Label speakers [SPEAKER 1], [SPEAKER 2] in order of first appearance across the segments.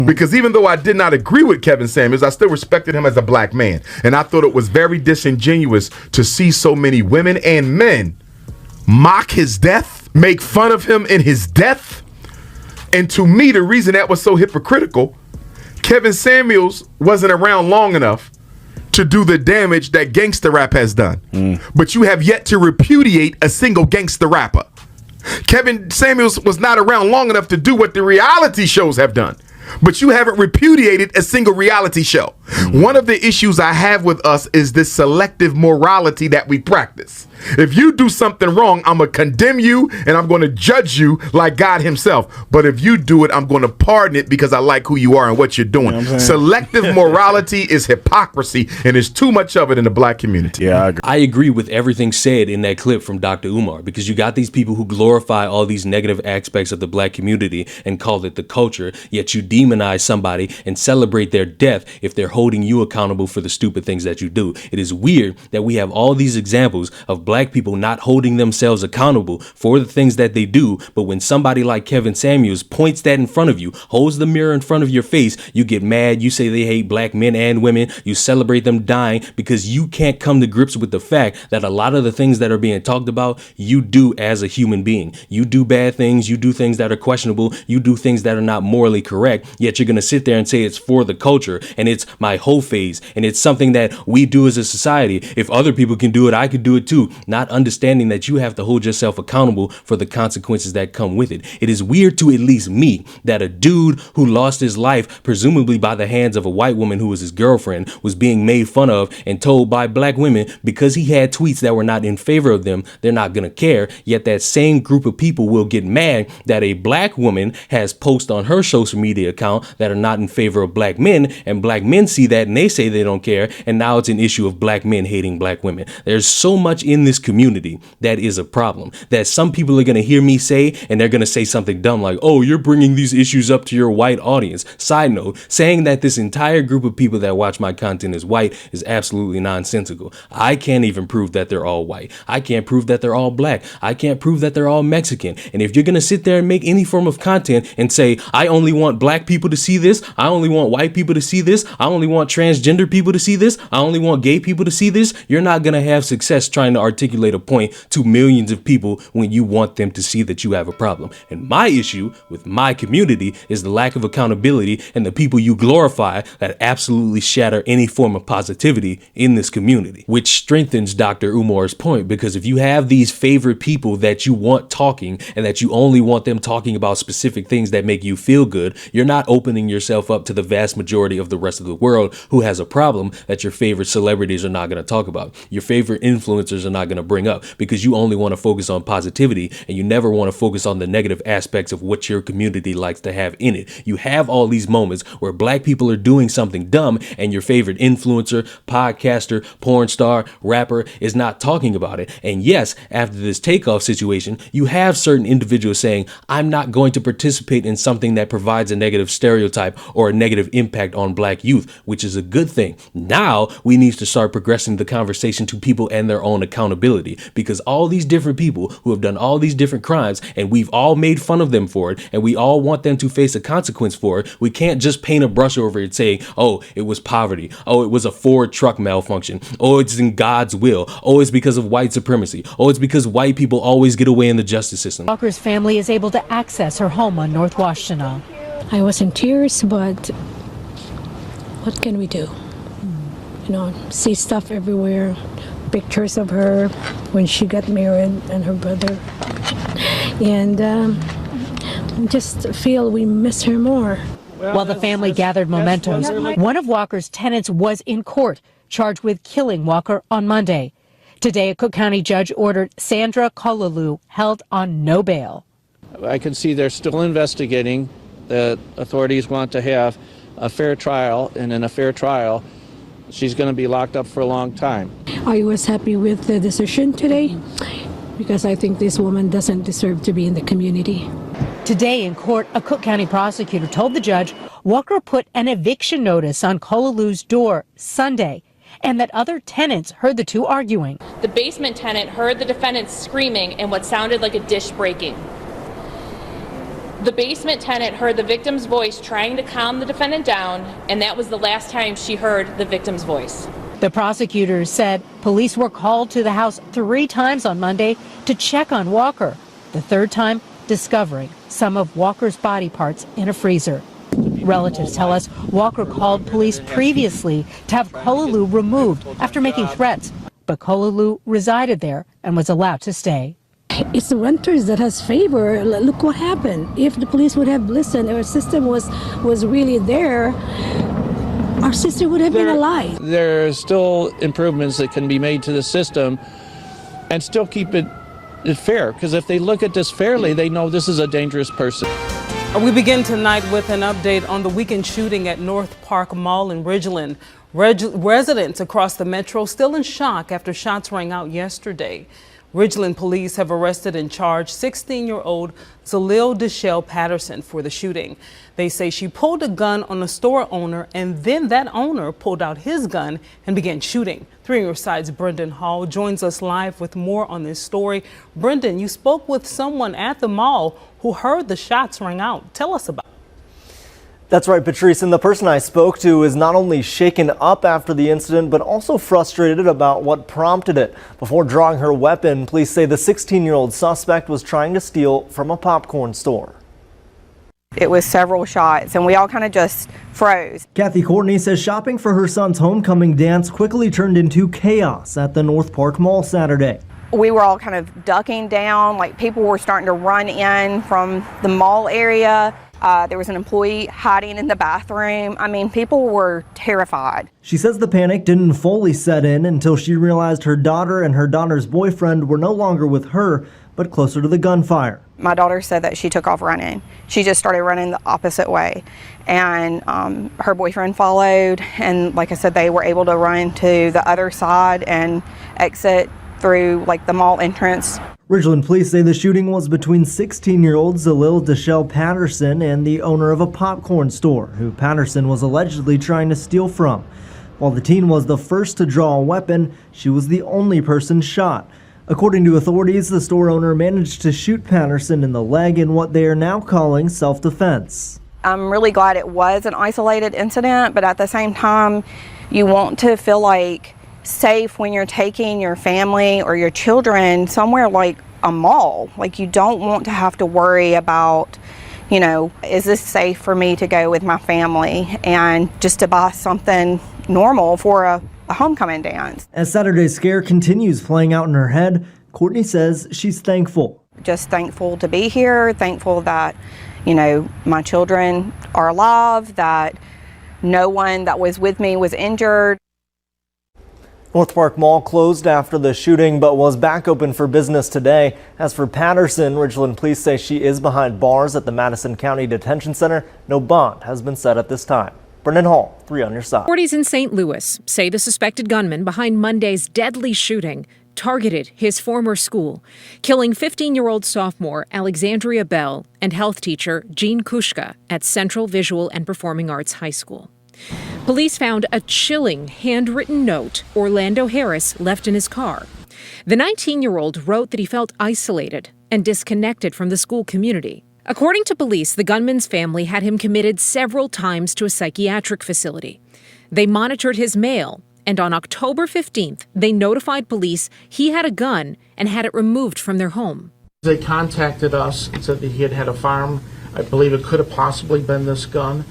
[SPEAKER 1] Because even though I did not agree with Kevin Samuels, I still respected him as a black man. And I thought it was very disingenuous to see so many women and men mock his death, make fun of him in his death. And to me, the reason that was so hypocritical, Kevin Samuels wasn't around long enough to do the damage that gangster rap has done. But you have yet to repudiate a single gangster rapper. Kevin Samuels was not around long enough to do what the reality shows have done. But you haven't repudiated a single reality show. One of the issues I have with us is this selective morality that we practice. If you do something wrong, I'm going to condemn you and I'm going to judge you like God himself. But if you do it, I'm going to pardon it because I like who you are and what you're doing. You know what selective morality is hypocrisy, and there's too much of it in the black community.
[SPEAKER 2] Yeah, I agree with everything said in that clip from Dr. Umar, because you got these people who glorify all these negative aspects of the black community and call it the culture, yet you demonize somebody and celebrate their death if they're holding you accountable for the stupid things that you do. It is weird that we have all these examples of black people not holding themselves accountable for the things that they do, but when somebody like Kevin Samuels points that in front of you, holds the mirror in front of your face, you get mad, you say they hate black men and women, you celebrate them dying because you can't come to grips with the fact that a lot of the things that are being talked about, you do as a human being. You do bad things, you do things that are questionable, you do things that are not morally correct, yet you're going to sit there and say it's for the culture and it's my whole phase and it's something that we do as a society. If other people can do it, I could do it too. Not understanding that you have to hold yourself accountable for the consequences that come with it. It is weird to at least me that a dude who lost his life, presumably by the hands of a white woman who was his girlfriend, was being made fun of and told by black women because he had tweets that were not in favor of them, they're not going to care. Yet that same group of people will get mad that a black woman has posts on her social media account that are not in favor of black men, and black men see that and they say they don't care, and now it's an issue of black men hating black women. There's so much in this community that is a problem that some people are going to hear me say, and they're going to say something dumb like, oh, you're bringing these issues up to your white audience. Side note, saying that this entire group of people that watch my content is white is absolutely nonsensical. I can't even prove that they're all white. I can't prove that they're all black. I can't prove that they're all Mexican. And if you're going to sit there and make any form of content and say, I only want black people to see this, I only want white people to see this, I only want transgender people to see this, I only want gay people to see this, you're not going to have success trying to articulate a point to millions of people when you want them to see that you have a problem. And my issue with my community is the lack of accountability and the people you glorify that absolutely shatter any form of positivity in this community, which strengthens Dr. Umar's point, because if you have these favorite people that you want talking and that you only want them talking about specific things that make you feel good, you're not opening yourself up to the vast majority of the rest of the world who has a problem that your favorite celebrities are not going to talk about. Your favorite influencers are not going to bring up, because you only want to focus on positivity and you never want to focus on the negative aspects of what your community likes to have in it. You have all these moments where black people are doing something dumb and your favorite influencer, podcaster, porn star, rapper is not talking about it. And yes, after this takeoff situation, you have certain individuals saying, I'm not going to participate in something that provides a negative stereotype or a negative impact on black youth, which is a good thing. Now we need to start progressing the conversation to people and their own accountability, because all these different people who have done all these different crimes and we've all made fun of them for it and we all want them to face a consequence for it, we can't just paint a brush over it saying, oh, it was poverty, oh, it was a Ford truck malfunction, oh, it's in God's will, oh, it's because of white supremacy, oh, it's because white people always get away in the justice system.
[SPEAKER 3] Walker's family is able to access her home on North Washtenaw.
[SPEAKER 4] I was in tears, but what can we do? You know, see stuff everywhere, pictures of her when she got married and her brother, and just feel we miss her more.
[SPEAKER 3] While the family gathered mementos, one of Walker's tenants was in court, charged with killing Walker on Monday. Today, a Cook County judge ordered Sandra Kololu held on no bail.
[SPEAKER 5] I can see they're still investigating. The authorities want to have a fair trial, and in a fair trial, she's going to be locked up for a long time.
[SPEAKER 4] I was happy with the decision today because I think this woman doesn't deserve to be in the community.
[SPEAKER 3] Today in court, a Cook County prosecutor told the judge Walker put an eviction notice on Kololu's door Sunday, and that other tenants heard the two arguing.
[SPEAKER 6] The basement tenant heard the defendants screaming and what sounded like a dish breaking. The basement tenant heard the victim's voice trying to calm the defendant down, and that was the last time she heard the victim's voice.
[SPEAKER 3] The prosecutors said police were called to the house 3 times on Monday to check on Walker. The third time, discovering some of Walker's body parts in a freezer. Relatives tell us Walker called police previously to have Kolalu removed after making threats, but Kolalu resided there and was allowed to stay.
[SPEAKER 4] It's the renters that has favor. Look what happened. If the police would have listened, our system was really there, our sister would have been alive.
[SPEAKER 5] There are still improvements that can be made to the system and still keep it fair, because if they look at this fairly, they know this is a dangerous person.
[SPEAKER 7] We begin tonight with an update on the weekend shooting at North Park Mall in Ridgeland. Residents across the metro still in shock after shots rang out yesterday. Ridgeland police have arrested and charged 16-year-old Zalil Deshelle Patterson for the shooting. They say she pulled a gun on a store owner, and then that owner pulled out his gun and began shooting. 3 News Side's Brendan Hall joins us live with more on this story. Brendan, you spoke with someone at the mall who heard the shots ring out. Tell us about it.
[SPEAKER 8] That's right, Patrice, and the person I spoke to is not only shaken up after the incident, but also frustrated about what prompted it. Before drawing her weapon, police say the 16-year-old suspect was trying to steal from a popcorn store.
[SPEAKER 9] It was several shots, and we all kind of just froze.
[SPEAKER 8] Kathy Courtney says shopping for her son's homecoming dance quickly turned into chaos at the North Park Mall Saturday.
[SPEAKER 9] We were all kind of ducking down, like people were starting to run in from the mall area. There was an employee hiding in the bathroom. I mean, people were terrified.
[SPEAKER 8] She says the panic didn't fully set in until she realized her daughter and her daughter's boyfriend were no longer with her, but closer to the gunfire.
[SPEAKER 9] My daughter said that she took off running. She just started running the opposite way. And her boyfriend followed. And like I said, they were able to run to the other side and exit through like the mall entrance.
[SPEAKER 8] Ridgeland police say the shooting was between 16-year-old Zalil Deshelle Patterson and the owner of a popcorn store, who Patterson was allegedly trying to steal from. While the teen was the first to draw a weapon, she was the only person shot. According to authorities, the store owner managed to shoot Patterson in the leg in what they are now calling self-defense.
[SPEAKER 9] I'm really glad it was an isolated incident, but at the same time, you want to feel like safe when you're taking your family or your children somewhere like a mall. Like, you don't want to have to worry about, you know, is this safe for me to go with my family and just to buy something normal for a homecoming dance.
[SPEAKER 8] As Saturday's scare continues playing out in her head, Courtney says she's thankful.
[SPEAKER 9] Just thankful to be here, thankful that, you know, my children are alive, that no one that was with me was injured.
[SPEAKER 8] North Park Mall closed after the shooting but was back open for business today. As for Patterson, Ridgeland police say she is behind bars at the Madison County Detention Center. No bond has been set at this time. Brendan Hall, 3 on your side.
[SPEAKER 10] Authorities in St. Louis say the suspected gunman behind Monday's deadly shooting targeted his former school, killing 15-year-old sophomore Alexandria Bell and health teacher Jean Kushka at Central Visual and Performing Arts High School. Police found a chilling handwritten note Orlando Harris left in his car. The 19-year-old wrote that he felt isolated and disconnected from the school community. According to police, the gunman's family had him committed several times to a psychiatric facility. They monitored his mail, and on October 15th, they notified police he had a gun and had it removed from their home.
[SPEAKER 11] They contacted us and said that he had a firearm. I believe it could have possibly been this gun.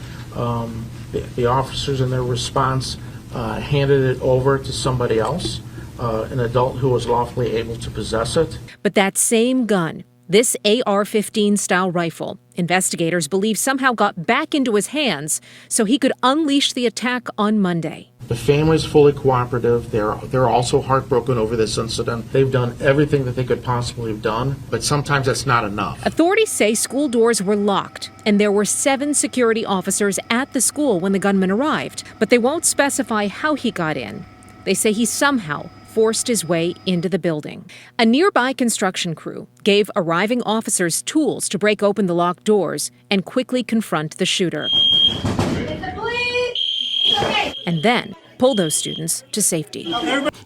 [SPEAKER 11] The officers in their response handed it over to somebody else, an adult who was lawfully able to possess it.
[SPEAKER 10] But that same gun, this AR-15 style rifle, investigators believe somehow got back into his hands so he could unleash the attack on Monday.
[SPEAKER 11] The family's fully cooperative. They're also heartbroken over this incident. They've done everything that they could possibly have done, but sometimes that's not enough.
[SPEAKER 10] Authorities say school doors were locked and there were 7 security officers at the school when the gunman arrived, but they won't specify how he got in. They say he somehow forced his way into the building. A nearby construction crew gave arriving officers tools to break open the locked doors and quickly confront the shooter. And then pull those students to safety.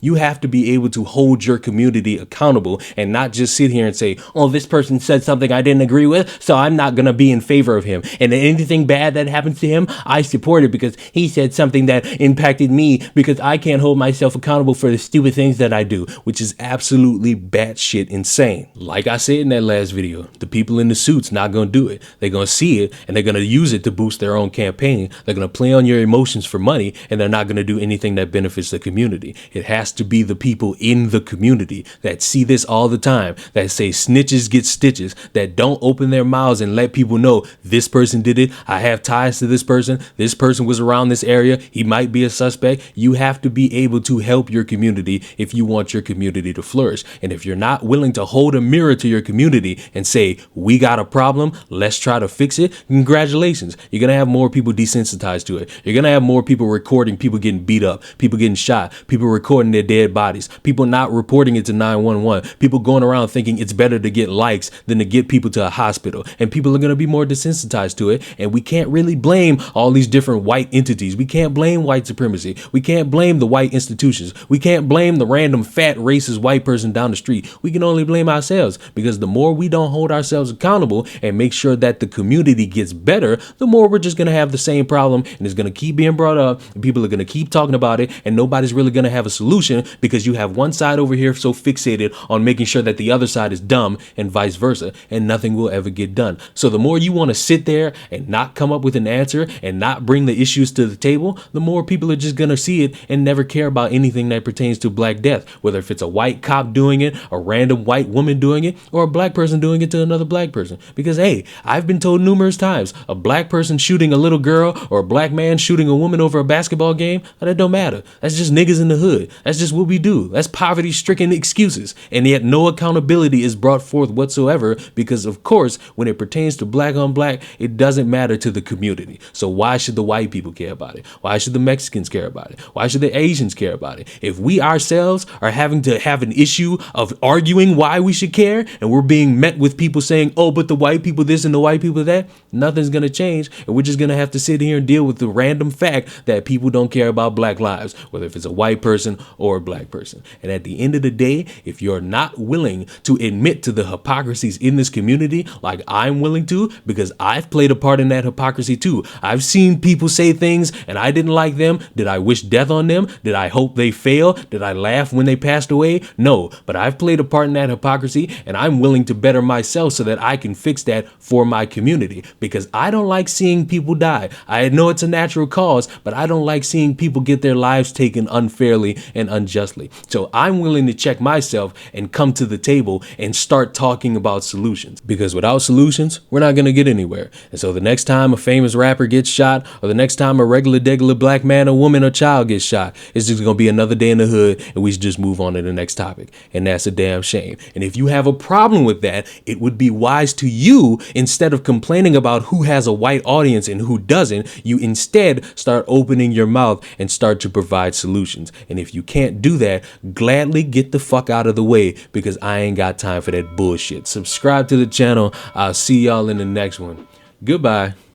[SPEAKER 2] You have to be able to hold your community accountable and not just sit here and say, oh, this person said something I didn't agree with, so I'm not going to be in favor of him. And anything bad that happens to him, I support it because he said something that impacted me, because I can't hold myself accountable for the stupid things that I do, which is absolutely batshit insane. Like I said in that last video, the people in the suits not going to do it. They're going to see it and they're going to use it to boost their own campaign. They're going to play on your emotions for money, and they're not going to do anything that benefits the community. It has to be the people in the community that see this all the time, that say snitches get stitches, that don't open their mouths and let people know this person did it. I have ties to this person. This person was around this area. He might be a suspect. You have to be able to help your community if you want your community to flourish. And if you're not willing to hold a mirror to your community and say, we got a problem, let's try to fix it, congratulations. You're going to have more people desensitized to it. You're going to have more people recording people getting beat up, people getting shot, people recording their dead bodies, people not reporting it to 911, people going around thinking it's better to get likes than to get people to a hospital. And people are going to be more desensitized to it. And we can't really blame all these different white entities. We can't blame white supremacy. We can't blame the white institutions. We can't blame the random fat racist white person down the street. We can only blame ourselves, because the more we don't hold ourselves accountable and make sure that the community gets better, the more we're just going to have the same problem, and it's going to keep being brought up, and people are going to keep talking about it, and nobody's really going to have a solution, because you have one side over here so fixated on making sure that the other side is dumb, and vice versa, and nothing will ever get done. So the more you want to sit there and not come up with an answer and not bring the issues to the table, the more people are just going to see it and never care about anything that pertains to Black death, whether if it's a white cop doing it, a random white woman doing it, or a black person doing it to another black person. Because hey, I've been told numerous times, a black person shooting a little girl or a black man shooting a woman over a basketball game, that don't matter. That's just niggas in the hood. That's just what we do. That's poverty-stricken excuses. And yet no accountability is brought forth whatsoever, because of course, when it pertains to black on black, it doesn't matter to the community. So why should the white people care about it? Why should the Mexicans care about it? Why should the Asians care about it? If we ourselves are having to have an issue of arguing why we should care, and we're being met with people saying, oh, but the white people this and the white people that, nothing's going to change. And we're just going to have to sit here and deal with the random fact that people don't care about black lives, whether if it's a white person or a black person. And at the end of the day, if you're not willing to admit to the hypocrisies in this community, like I'm willing to, because I've played a part in that hypocrisy too. I've seen people say things and I didn't like them. Did I wish death on them? Did I hope they fail? Did I laugh when they passed away? No, but I've played a part in that hypocrisy, and I'm willing to better myself so that I can fix that for my community, because I don't like seeing people die. I know it's a natural cause, but I don't like seeing people get their lives taken unfairly and unjustly. So I'm willing to check myself and come to the table and start talking about solutions, because without solutions, we're not going to get anywhere. And so the next time a famous rapper gets shot, or the next time a regular degular black man or woman or child gets shot, it's just going to be another day in the hood, and we should just move on to the next topic. And that's a damn shame. And if you have a problem with that, it would be wise to you, instead of complaining about who has a white audience and who doesn't, you instead start opening your mouth and start to provide solutions. And if you can't do that, gladly get the fuck out of the way, because I ain't got time for that bullshit. Subscribe to the channel. I'll see y'all in the next one. Goodbye.